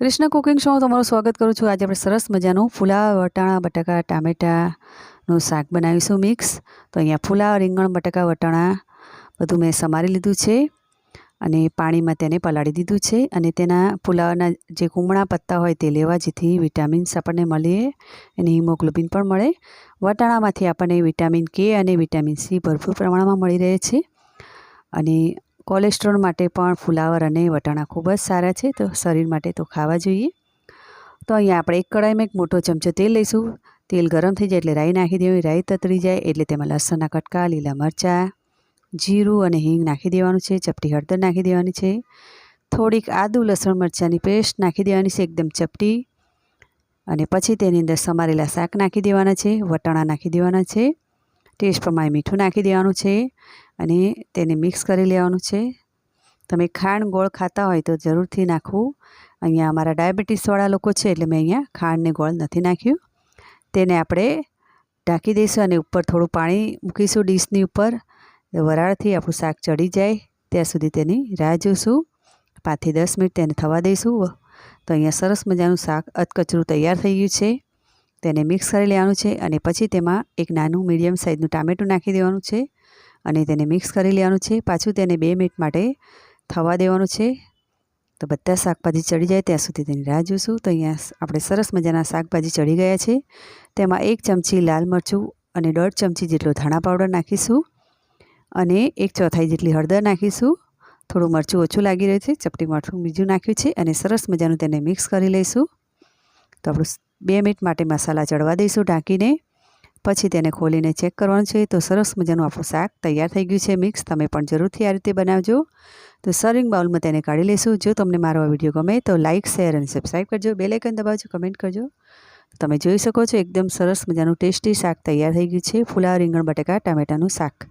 Krishna cooking show तमाરું स्वागत करूँ छूँ। आज આપણે સરસ મજાનું ફુલાવર વટાણા બટાકા ટામેટાનું શાક બનાવીશું મિક્સ। તો અહીંયા ફુલાવર રીંગણ બટાકા વટાણા બધું મેં સમારી લીધું છે અને પાણીમાં તેને પલાળી દીધું છે અને તેના ફુલાવરના જે કુમળા પત્તા હોય તે લેવા, જેથી વિટામિન્સ આપણને મળે અને હિમોગ્લોબિન પણ મળે। વટાણામાંથી આપણને વિટામિન કે અને વિટામિન સી ભરપૂર પ્રમાણમાં મળી રહે છે અને કોલેસ્ટ્રોલ માટે પણ ફુલાવર અને વટાણા ખૂબ જ સારા છે, તો શરીર માટે તો ખાવા જોઈએ। તો અહીંયા આપણે એક કડાઈમાં એક મોટો ચમચો તેલ લઈશું। તેલ ગરમ થઈ જાય એટલે રાઈ નાખી દેવાની। રાઈ તતરી જાય એટલે તેમાં લસણના કટકા, લીલા મરચાં, જીરું અને હિંગ નાખી દેવાનું છે। ચપટી હળદર નાખી દેવાની છે। થોડીક આદુ લસણ મરચાંની પેસ્ટ નાખી દેવાની છે, એકદમ ચપટી। અને પછી તેની અંદર સમારેલા શાક નાખી દેવાના છે, વટાણા નાખી દેવાના છે, ટેસ્ટ પ્રમાણે મીઠું નાખી દેવાનું છે અને તેને મિક્સ કરી લેવાનું છે। તમે ખાંડ ગોળ ખાતા હોય તો જરૂરથી નાખવું। અહીંયા અમારા ડાયાબિટીસવાળા લોકો છે એટલે મેં અહીંયા ખાંડ ને ગોળ નથી નાખ્યું। તેને આપણે ઢાંકી દઈશું અને ઉપર થોડું પાણી મૂકીશું ડીશની ઉપર। વરાળથી આપણું શાક ચડી જાય ત્યાં સુધી તેની રાહ જોઈશું। 5 થી 10 મિનિટ તેને થવા દઈશું। તો અહીંયા સરસ મજાનું શાક અધકચરું તૈયાર થઈ ગયું છે। તેને મિક્સ કરી લેવાનું છે અને પછી તેમાં એક નાનું મીડિયમ સાઇઝનું ટામેટું નાખી દેવાનું છે અને તેને મિક્સ કરી લેવાનું છે। પાછું તેને 2 મિનિટ માટે થવા દેવાનું છે। તો બધા શાકભાજી ચડી જાય ત્યાં સુધી તેની રાહ જોઈશું। તો અહીંયા આપણે સરસ મજાના શાકભાજી ચડી ગયા છે। તેમાં 1 ચમચી લાલ મરચું અને 1.5 ચમચી જેટલો ધાણા પાવડર નાખીશું અને 1/4 જેટલી હળદર નાખીશું। થોડું મરચું ઓછું લાગી રહ્યું છે, ચપટી મરચું બીજું નાખ્યું છે અને સરસ મજાનું તેને મિક્સ કરી લઈશું। તો આપણું 2 મિનિટ માટે મસાલા ચડવા દઈશું ઢાંકીને। પછી તેને ખોલીને ચેક કરવાનું છે। તો સરસ મજાનું આપણું શાક તૈયાર થઈ ગયું છે મિક્સ। તમે પણ જરૂરથી આ રીતે બનાવજો। તો સર્વિંગ બાઉલમાં તેને કાઢી લઈશું। જો તમને મારો આ વિડીયો ગમે તો લાઇક, શેર અને સબસ્ક્રાઈબ કરજો। બેલ આઇકન દબાવજો, કમેન્ટ કરજો। તમે જોઈ શકો છો એકદમ સરસ મજાનું ટેસ્ટી શાક તૈયાર થઈ ગયું છે, ફુલાવર રીંગણ બટાકા ટામેટાનું શાક।